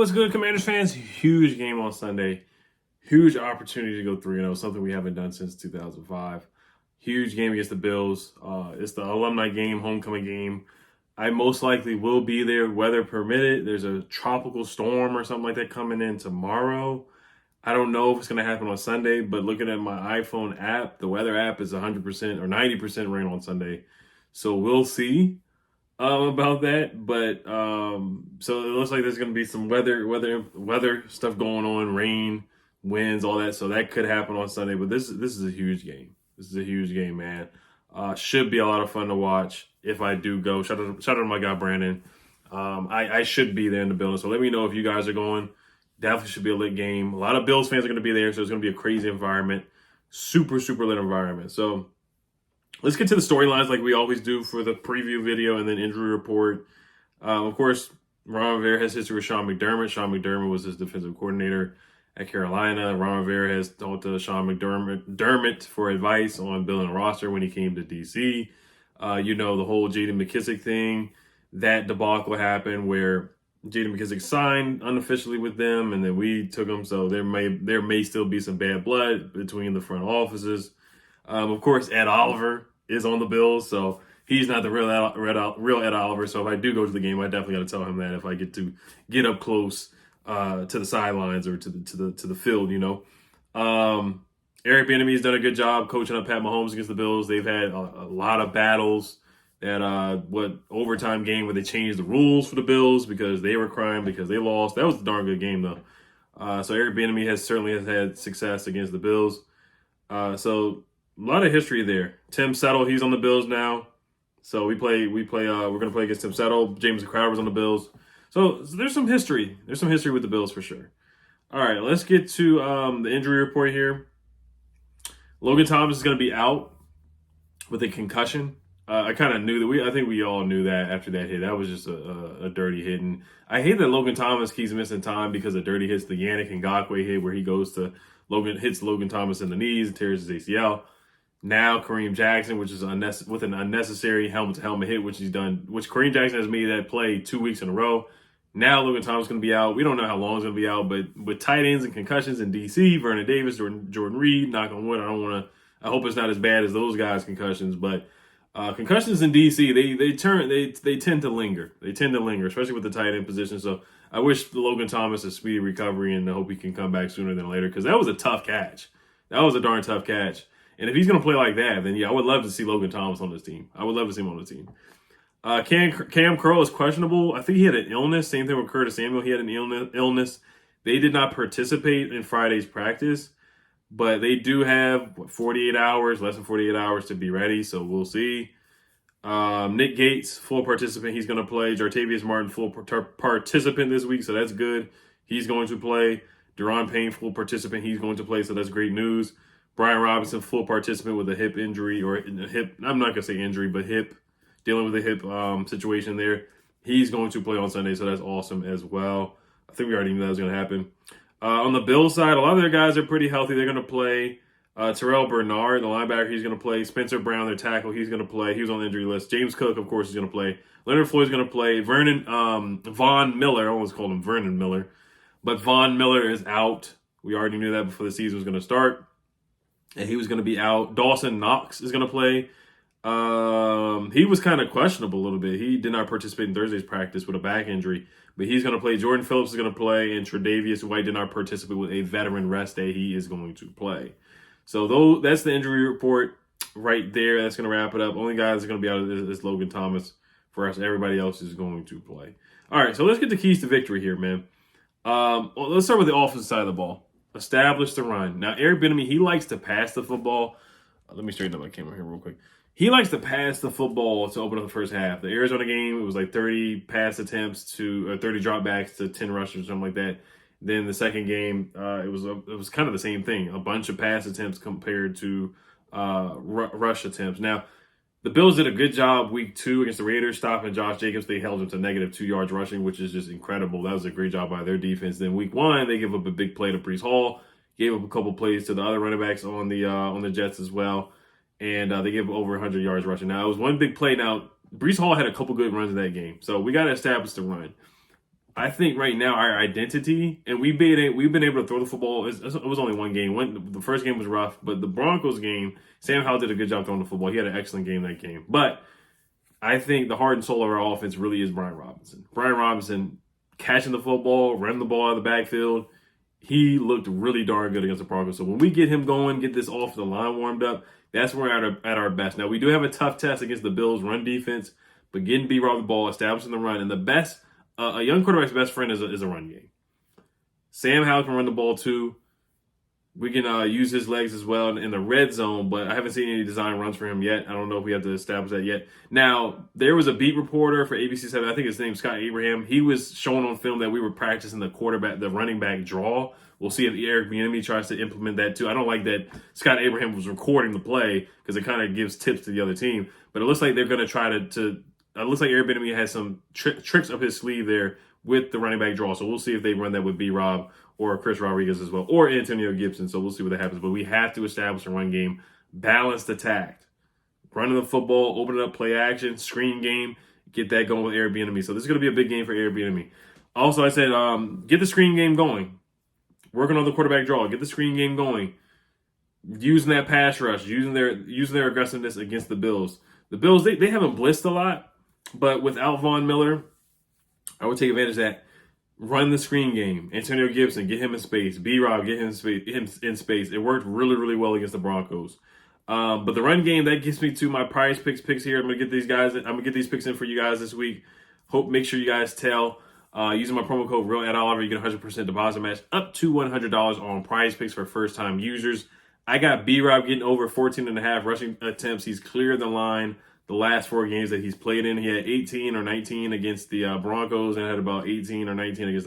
what's good, Commanders fans? Huge game on Sunday. Huge opportunity to go 3-0, something we haven't done since 2005. Huge game against the Bills. It's the alumni game, homecoming game. I most likely will be there, weather permitted. There's a tropical storm or something like that coming in tomorrow. I don't know if it's going to happen on Sunday, but looking at my iPhone app, the weather app is 100% or 90% rain on Sunday. So we'll see about that. But so it looks like there's going to be some weather stuff going on, rain, winds, all that. So that could happen on Sunday. But this is a huge game. This is a huge game, man. Should be a lot of fun to watch if I do go. Shout out to my guy Brandon. I should be there in the building. So let me know if you guys are going. Definitely should be a lit game. A lot of Bills fans are going to be there, so it's going to be a crazy environment. Super, super lit environment. So let's get to the storylines like we always do for the preview video and then injury report. Of course, Ron Rivera has history with Sean McDermott. Sean McDermott was his defensive coordinator at Carolina. Ron Rivera has talked to Sean McDermott for advice on building a roster when he came to D.C. The whole J.D. McKissick thing. That debacle happened where J.D. McKissick signed unofficially with them, and then we took him. So there may still be some bad blood between the front offices. Of course, Ed Oliver is on the Bills, so he's not the real Ed Oliver. So if I do go to the game, I definitely got to tell him that if I get to get up close to the sidelines or to the field. Eric Bieniemy's done a good job coaching up Pat Mahomes against the Bills. They've had a lot of battles. That overtime game where they changed the rules for the Bills because they were crying because they lost. That was a darn good game though. So Eric Bieniemy has had success against the Bills. So a lot of history there. Tim Settle, he's on the Bills now. So we're gonna play against Tim Settle. James Crowder's on the Bills. So there's some history. There's some history with the Bills for sure. All right, let's get to the injury report here. Logan Thomas is gonna be out with a concussion. I kind of knew that. I think we all knew that after that hit. That was just a dirty hit. And I hate that Logan Thomas keeps missing time because of dirty hits. The Yannick Ngakoue hit where he hits Logan Thomas in the knees and tears his ACL. Now Kareem Jackson, which is with an unnecessary helmet-to-helmet hit, which Kareem Jackson has made that play 2 weeks in a row. Now Logan Thomas is going to be out. We don't know how long he's going to be out, but with tight ends and concussions in D.C., Vernon Davis, Jordan Reed, knock on wood, I hope it's not as bad as those guys' concussions, but concussions in DC, they tend to linger. They tend to linger, especially with the tight end position. So I wish Logan Thomas a speedy recovery, and I hope he can come back sooner than later because that was a tough catch. That was a darn tough catch. And if he's going to play like that, then yeah, I would love to see Logan Thomas on this team. I would love to see him on the team. Cam Curl is questionable. I think he had an illness. Same thing with Curtis Samuel. He had an illness. They did not participate in Friday's practice. But they do have 48 hours, less than 48 hours to be ready, so we'll see. Nick Gates, full participant, he's going to play. Jartavius Martin, full participant this week, so that's good. He's going to play. Deron Payne, full participant, he's going to play, so that's great news. Brian Robinson, full participant with a hip injury, or a hip, I'm not going to say injury, but hip, dealing with a hip situation there. He's going to play on Sunday, so that's awesome as well. I think we already knew that was going to happen. On the Bills side, a lot of their guys are pretty healthy. They're going to play. Terrell Bernard, the linebacker, he's going to play. Spencer Brown, their tackle, he's going to play. He was on the injury list. James Cook, of course, is going to play. Leonard Floyd's going to play. Von Miller, I almost called him Vernon Miller. But Von Miller is out. We already knew that before the season was going to start. And he was going to be out. Dawson Knox is going to play. He was kind of questionable a little bit. He did not participate in Thursday's practice with a back injury. But he's going to play. Jordan Phillips is going to play, and Tre'Davious White did not participate with a veteran rest day. He is going to play. So that's the injury report right there. That's going to wrap it up. Only guys that are going to be out is Logan Thomas for us. Everybody else is going to play. All right, so let's get the keys to victory here, man. Let's start with the offensive side of the ball. Establish the run. Now, Eric Bieniemy, he likes to pass the football. Let me straighten up my camera here real quick. He likes to pass the football to open up the first half. The Arizona game, it was like 30 pass attempts to 30 dropbacks to 10 rushes, something like that. Then the second game, it was kind of the same thing. A bunch of pass attempts compared to rush attempts. Now, the Bills did a good job week 2 against the Raiders, stopping Josh Jacobs. They held him to -2 yards rushing, which is just incredible. That was a great job by their defense. Then week 1, they gave up a big play to Breece Hall, gave up a couple plays to the other running backs on the Jets as well. And they gave over 100 yards rushing. Now, it was one big play. Now, Breece Hall had a couple good runs in that game. So we got to establish the run. I think right now our identity, and we've been able to throw the football. It was only one game. The first game was rough, but the Broncos game, Sam Howell did a good job throwing the football. He had an excellent game that game. But I think the heart and soul of our offense really is Brian Robinson. Brian Robinson catching the football, running the ball out of the backfield. He looked really darn good against the Broncos. So when we get him going, get this off the line warmed up, that's when we're at our best. Now, we do have a tough test against the Bills' run defense, but getting B-Rob the ball, establishing the run, and the best, a young quarterback's best friend is a run game. Sam Howell can run the ball too. We can use his legs as well in the red zone, but I haven't seen any design runs for him yet. I don't know if we have to establish that yet. Now, there was a beat reporter for ABC7, I think his name's Scott Abraham. He was showing on film that we were practicing the running back draw. We'll see if Eric Bieniemy tries to implement that too. I don't like that Scott Abraham was recording the play because it kind of gives tips to the other team. But it looks like they're going to try to it looks like Eric Bieniemy has some tricks up his sleeve there with the running back draw. So we'll see if they run that with B-Rob or Chris Rodriguez as well, or Antonio Gibson. So we'll see what happens. But we have to establish a run game, balanced attack, running the football, opening up play action, screen game, get that going with Eric Bieniemy. So this is going to be a big game for Eric Bieniemy. Also, I said get the screen game going, working on the quarterback draw, get the screen game going, using that pass rush, using their aggressiveness against the Bills. The Bills they haven't blitzed a lot, but without Von Miller, I would take advantage of that. Run the screen game. Antonio Gibson, get him in space. B-Rob, get him in space. It worked really, really well against the Broncos. But the run game, that gets me to my prize picks here. I'm gonna get these picks in for you guys this week. Make sure you guys tell. Using my promo code REAL@OnlySkins, you get 100% deposit match up to $100 on prize picks for first-time users. I got B-Rob getting over 14.5 rushing attempts. He's cleared the line the last 4 games that he's played in. He had 18 or 19 against the Broncos and had about 18 or 19 against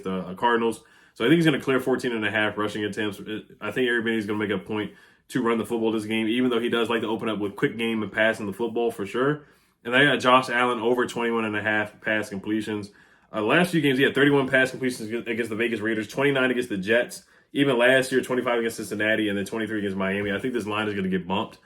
the Cardinals. So I think he's going to clear 14.5 rushing attempts. I think everybody's going to make a point to run the football this game, even though he does like to open up with quick game and passing the football for sure. And I got Josh Allen over 21.5 pass completions. Last few games, he had 31 pass completions against the Vegas Raiders, 29 against the Jets. Even last year, 25 against Cincinnati, and then 23 against Miami. I think this line is going to get bumped.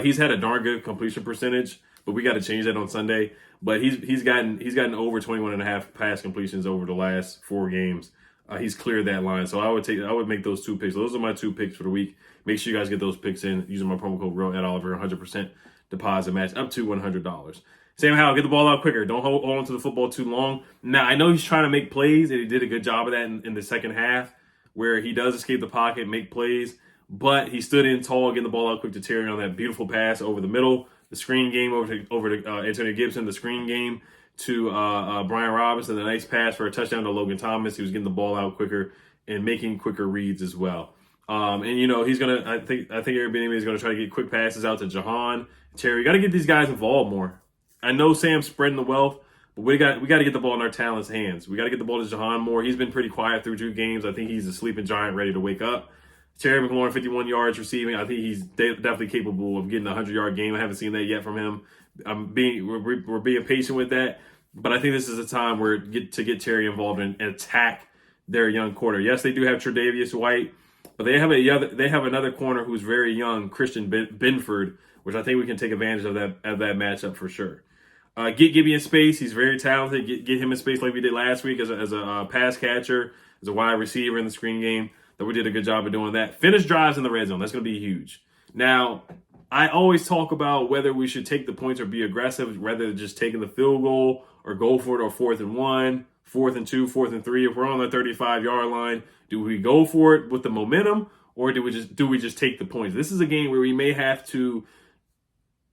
He's had a darn good completion percentage, but we got to change that on Sunday. But he's gotten over 21.5 pass completions over the last 4 games. He's cleared that line, so I would make those 2 picks. Those are my 2 picks for the week. Make sure you guys get those picks in using my promo code REAL@Oliver, 100% deposit match up to $100. Sam Howell, get the ball out quicker. Don't hold on to the football too long. Now, I know he's trying to make plays, and he did a good job of that in the second half, where he does escape the pocket, make plays. But he stood in tall, getting the ball out quick to Terry on that beautiful pass over the middle. The screen game over to Antonio Gibson. The screen game to Brian Robinson. The nice pass for a touchdown to Logan Thomas. He was getting the ball out quicker and making quicker reads as well. And he's gonna. I think Eric Bieniemy is gonna try to get quick passes out to Jahan, Terry. Got to get these guys involved more. I know Sam's spreading the wealth, but we got to get the ball in our talent's hands. We got to get the ball to Jahan more. He's been pretty quiet through 2 games. I think he's a sleeping giant ready to wake up. Terry McLaurin, 51 yards receiving. I think he's definitely capable of getting a 100-yard game. I haven't seen that yet from him. We're being patient with that, but I think this is a time where to get Terry involved and attack their young corner. Yes, they do have Tre'Davious White, but they have another corner who's very young, Christian Benford, which I think we can take advantage of that matchup for sure. Get Gibby in space. He's very talented. Get him in space like we did last week as a pass catcher, as a wide receiver in the screen game. That we did a good job of doing that. Finish drives in the red zone. That's going to be huge. Now, I always talk about whether we should take the points or be aggressive, rather than just taking the field goal or go for it, or 4th and 1, 4th and 2, 4th and 3. If we're on the 35-yard line, do we go for it with the momentum, or do we just take the points? This is a game where we may have to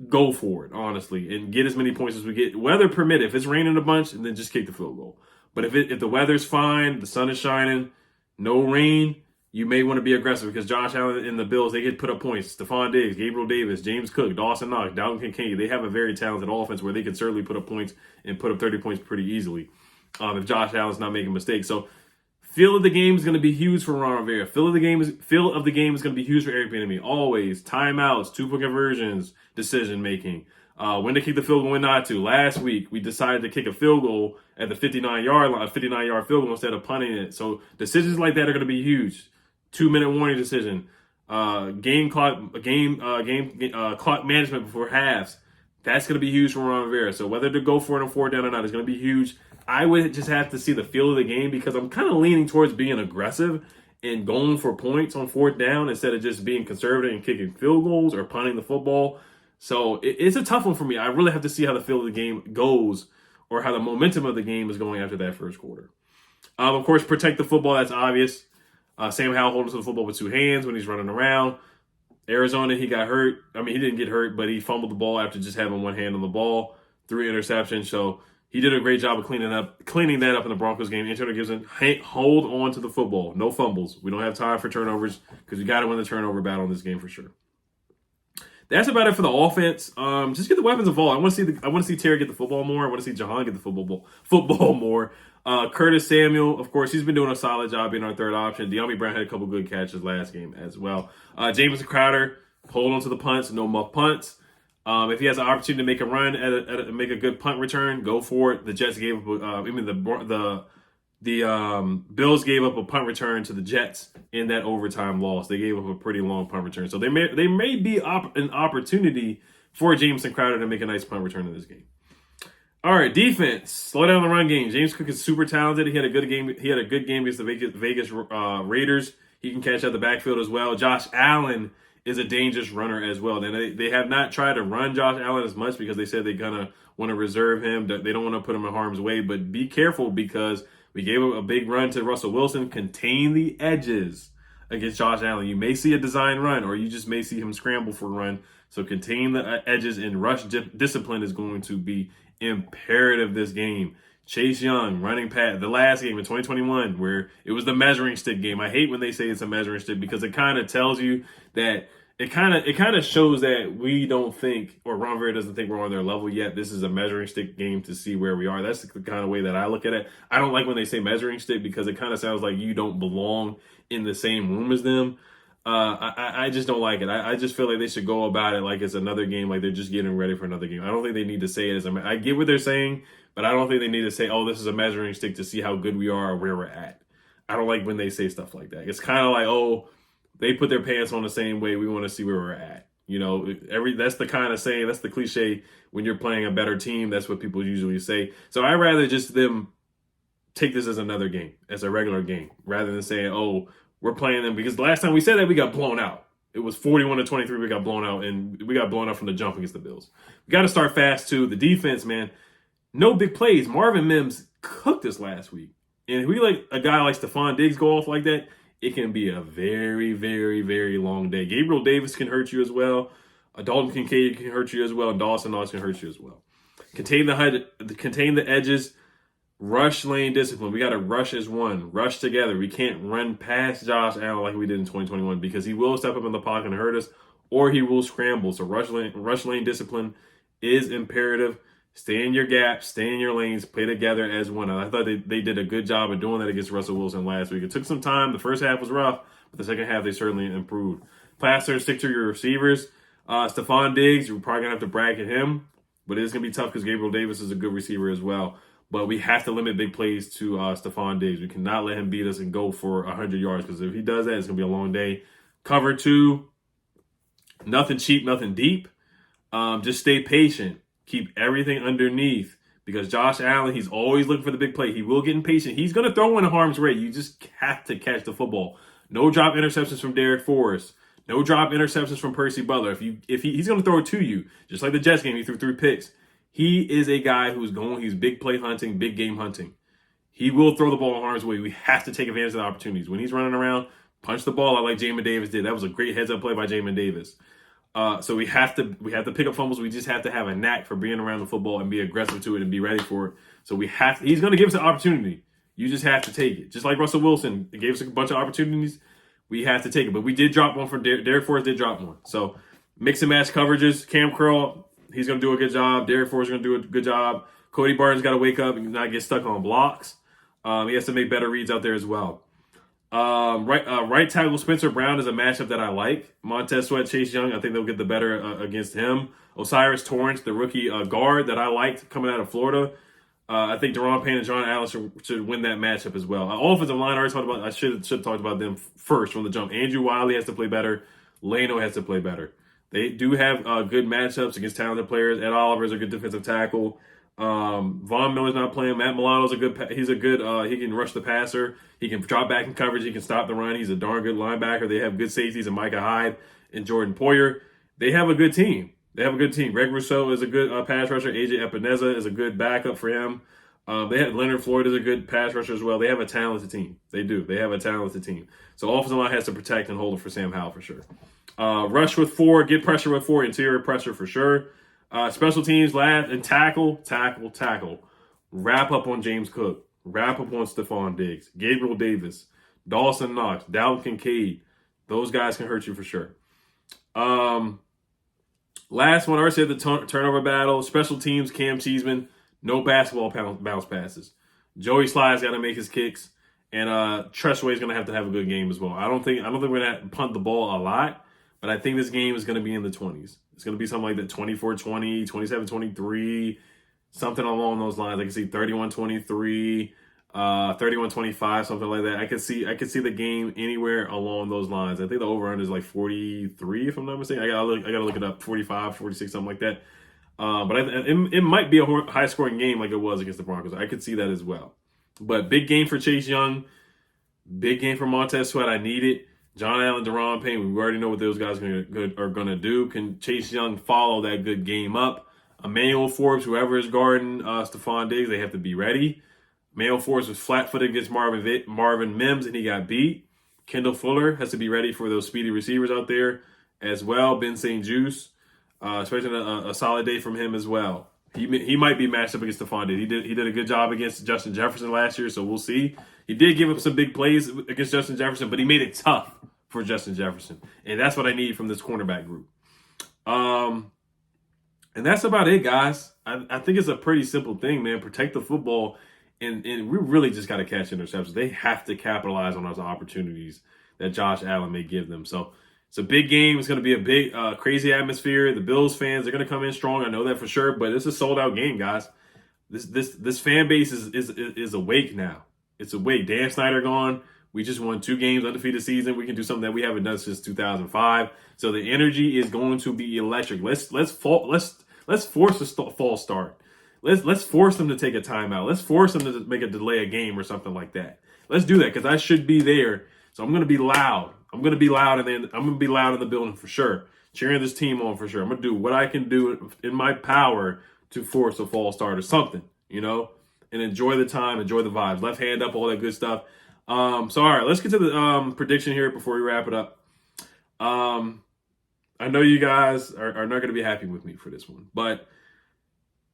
go for it, honestly, and get as many points as we get. Weather permit. If it's raining a bunch, then just kick the field goal. But if the weather's fine, the sun is shining, no rain, you may want to be aggressive, because Josh Allen and the Bills, they get put up points. Stephon Diggs, Gabriel Davis, James Cook, Dawson Knox, Dalton Kincaid. They have a very talented offense where they can certainly put up points and put up 30 points pretty easily if Josh Allen's not making mistakes. So feel of the game is going to be huge for Ron Rivera. Feel of the game is going to be huge for Eric Bieniemy. Always timeouts, 2-point conversions, decision making. When to kick the field goal, when not to. Last week, we decided to kick a field goal at the 59-yard line, a 59-yard field goal instead of punting it. So decisions like that are going to be huge. 2-minute warning decision, game clock management before halves, That's going to be huge for Ron Rivera. So whether to go for it on fourth down or not is going to be huge. I would just have to see the feel of the game because I'm kind of leaning towards being aggressive and going for points on fourth down instead of just being conservative and kicking field goals or punting the football. So it's a tough one for me. I really have to see how the feel of the game goes or how the momentum of the game is going after that first quarter. Of course, protect the football. That's obvious. Sam Howell holding to the football with two hands when he's running around. Arizona, he got hurt. I mean, he didn't get hurt, but he fumbled the ball after just having one hand on the ball. 3 interceptions. So he did a great job of cleaning that up in the Broncos game. Antonio Gibson, hold on to the football. No fumbles. We don't have time for turnovers because we got to win the turnover battle in this game for sure. That's about it for the offense. Just get the weapons involved. I want to see Terry get the football more. I want to see Jahan get the football more. Curtis Samuel, of course, he's been doing a solid job being our third option. De'Ami Brown had a couple good catches last game as well. Jamison Crowder, hold on to the punts, no muff punts. If he has an opportunity to make a run, make a good punt return, go for it. The Jets gave up. The Bills gave up a punt return to the Jets in that overtime loss. They gave up a pretty long punt return, so they may be an opportunity for Jamison Crowder to make a nice punt return in this game. All right, defense. Slow down the run game. James Cook is super talented. He had a good game. He had a good game against the Vegas Raiders. He can catch out the backfield as well. Josh Allen is a dangerous runner as well. They have not tried to run Josh Allen as much because they said they're gonna want to reserve him. They don't want to put him in harm's way. But be careful because we gave him a big run to Russell Wilson. Contain the edges against Josh Allen. You may see a design run, or you just may see him scramble for a run. So contain the edges, and rush discipline is going to be imperative this game. Chase Young running past the last game in 2021 where it was the measuring stick game. I hate when they say it's a measuring stick because it kind of tells you that it kind of shows that we don't think, or Ron Rivera doesn't think we're on their level yet. This is a measuring stick game to see where we are. That's the kind of way that I look at it. I don't like when they say measuring stick because it kind of sounds like you don't belong in the same room as them. I just don't like it. I just feel like they should go about it like it's another game, like they're just getting ready for another game. I don't think they need to say it as I get what they're saying, but I don't think they need to say, oh, this is a measuring stick to see how good we are or where we're at. I don't like when they say stuff like that. It's kind of like, oh, they put their pants on the same way. We want to see where we're at. You know, that's the kind of saying, that's the cliche when you're playing a better team. That's what people usually say. So I'd rather just them take this as another game, as a regular game, rather than saying, oh, we're playing them, because the last time we said that, we got blown out. It was 41-23. We got blown out, and we got blown out from the jump against the Bills. We got to start fast, too. The defense, man, no big plays. Marvin Mims cooked us last week. And if we let a guy like Stephon Diggs go off like that, it can be a very, very, very long day. Gabriel Davis can hurt you as well. Dalton Kincaid can hurt you as well. And Dawson Knox can hurt you as well. Contain the edges. Rush lane discipline. We got to rush as one. Rush together. We can't run past Josh Allen like we did in 2021 because he will step up in the pocket and hurt us, or he will scramble. So rush lane discipline is imperative. Stay in your gaps. Stay in your lanes. Play together as one. And I thought they did a good job of doing that against Russell Wilson last week. It took some time. The first half was rough, but the second half they certainly improved. Faster, stick to your receivers. Stephon Diggs, you're probably going to have to bracket him, but it's going to be tough because Gabriel Davis is a good receiver as well. But we have to limit big plays to Stephon Diggs. We cannot let him beat us and go for 100 yards because if he does that, it's going to be a long day. Cover 2, nothing cheap, nothing deep. Just stay patient. Keep everything underneath because Josh Allen, he's always looking for the big play. He will get impatient. He's going to throw in harm's way. You just have to catch the football. No drop interceptions from Derek Forrest. No drop interceptions from Percy Butler. He's going to throw it to you, just like the Jets game. He threw 3 picks. He is a guy he's big play hunting, big game hunting. He will throw the ball in harm's way. We have to take advantage of the opportunities. When he's running around, punch the ball out like Jamin Davis did. That was a great heads-up play by Jamin Davis. So we have to pick up fumbles. We just have to have a knack for being around the football and be aggressive to it and be ready for it. So he's going to give us an opportunity. You just have to take it. Just like Russell Wilson gave us a bunch of opportunities, we have to take it. But we did drop one from Derek Forrest did drop one. So mix and match coverages. Cam Curl, he's going to do a good job. Derek Forrest is going to do a good job. Cody Barton's got to wake up and not get stuck on blocks. He has to make better reads out there as well. Right tackle Spencer Brown is a matchup that I like. Montez Sweat, Chase Young, I think they'll get the better against him. Osiris Torrance, the rookie guard that I liked coming out of Florida. I think Deron Payne and John Allen should win that matchup as well. Offensive line, I should have talked about them first from the jump. Andrew Wiley has to play better. Leno has to play better. They do have good matchups against talented players. Ed Oliver is a good defensive tackle. Von Miller's not playing. Matt Milano's he's a good, he can rush the passer. He can drop back in coverage. He can stop the run. He's a darn good linebacker. They have good safeties in Micah Hyde and Jordan Poyer. They have a good team. Greg Rousseau is a good pass rusher. AJ Epineza is a good backup for him. They have Leonard Floyd is a good pass rusher as well. They have a talented team. They do. They have a talented team. So offensive line has to protect and hold it for Sam Howell for sure. Rush with 4, get pressure with 4, interior pressure for sure. Special teams, lad, and tackle. Wrap up on James Cook. Wrap up on Stephon Diggs. Gabriel Davis. Dawson Knox. Dalvin Kincaid. Those guys can hurt you for sure. Last one, I already said the turnover battle. Special teams, Cam Cheeseman. No basketball bounce passes. Joey Sly's got to make his kicks. And Tressway's going to have a good game as well. I don't think we're going to punt the ball a lot, but I think this game is going to be in the 20s. It's going to be something like that 24-20, 27-23, something along those lines. I can see 31-23, 31-25, something like that. I could see the game anywhere along those lines. I think the over-under is like 43, if I'm not mistaken. I gotta look it up, 45, 46, something like that. But it might be a high-scoring game like it was against the Broncos. I could see that as well. But big game for Chase Young. Big game for Montez Sweat. I need it. John Allen, Deron Payne, we already know what those guys are going to do. Can Chase Young follow that good game up? Emmanuel Forbes, whoever is guarding Stephon Diggs, they have to be ready. Emmanuel Forbes was flat-footed against Marvin Mims, and he got beat. Kendall Fuller has to be ready for those speedy receivers out there as well. Ben St. Juice, especially a solid day from him as well. He might be matched up against Stephon Diggs. He did a good job against Justin Jefferson last year, so we'll see. He did give him some big plays against Justin Jefferson, but he made it tough for Justin Jefferson. And that's what I need from this cornerback group. And that's about it, guys. I think it's a pretty simple thing, man. Protect the football, and we really just got to catch interceptions. They have to capitalize on those opportunities that Josh Allen may give them. So it's a big game. It's going to be a big, crazy atmosphere. The Bills fans are going to come in strong. I know that for sure, but it's a sold-out game, guys. This fan base is awake now. It's awake. Dan Snyder gone. We just won 2 games, undefeated season. We can do something that we haven't done since 2005. So the energy is going to be electric. Let's force a false start. Let's force them to take a timeout. Let's force them to make a delay a game or something like that. Let's do that because I should be there. So I'm going to be loud. And then I'm going to be loud in the building for sure. Cheering this team on for sure. I'm going to do what I can do in my power to force a false start or something, and enjoy the time, enjoy the vibes. Left hand up, all that good stuff. So, all right, let's get to the prediction here before we wrap it up. I know you guys are not going to be happy with me for this one, but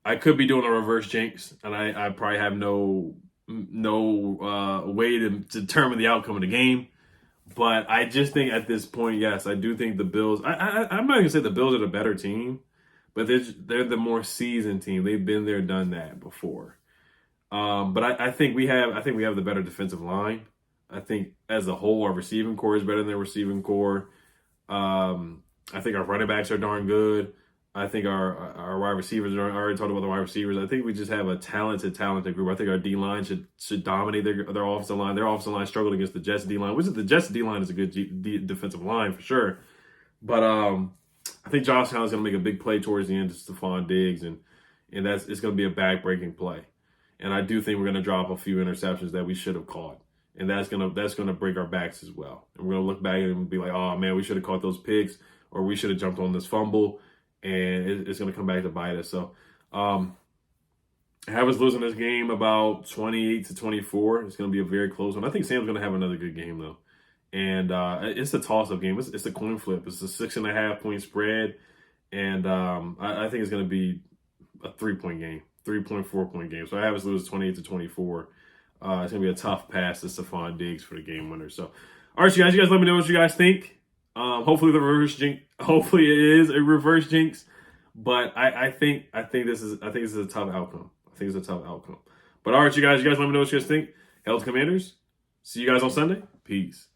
I could be doing a reverse jinx, and I probably have no way to determine the outcome of the game. But I just think at this point, yes, I do think the Bills. I'm not going to say the Bills are the better team, but they're the more seasoned team. They've been there, done that before. But I think we have the better defensive line. I think as a whole, our receiving core is better than their receiving core. I think our running backs are darn good. I think our wide receivers I already talked about the wide receivers. I think we just have a talented group. I think our D-line should dominate their offensive line. Their offensive line struggled against the Jets D-line, which is the Jets D-line is a good defensive line for sure. But I think Josh Allen's going to make a big play towards the end to Stephon Diggs, and it's going to be a back-breaking play. And I do think we're going to drop a few interceptions that we should have caught. And that's going to break our backs as well. And we're going to look back and be like, oh, man, we should have caught those picks, or we should have jumped on this fumble. And it's going to come back to bite us. So I have us losing this game about 28-24. It's going to be a very close one. I think Sam's going to have another good game, though. And it's a toss-up game. It's a coin flip. It's a 6.5-point spread. And I think it's going to be a 3-point game, 3.4-point game. So I have us lose 28-24. It's going to be a tough pass to Stephon Diggs for the game winner. So, all right, you guys let me know what you guys think. Hopefully it is a reverse jinx, but I think this is a tough outcome. But all right, you guys let me know what you guys think. Hell's Commanders. See you guys on Sunday. Peace.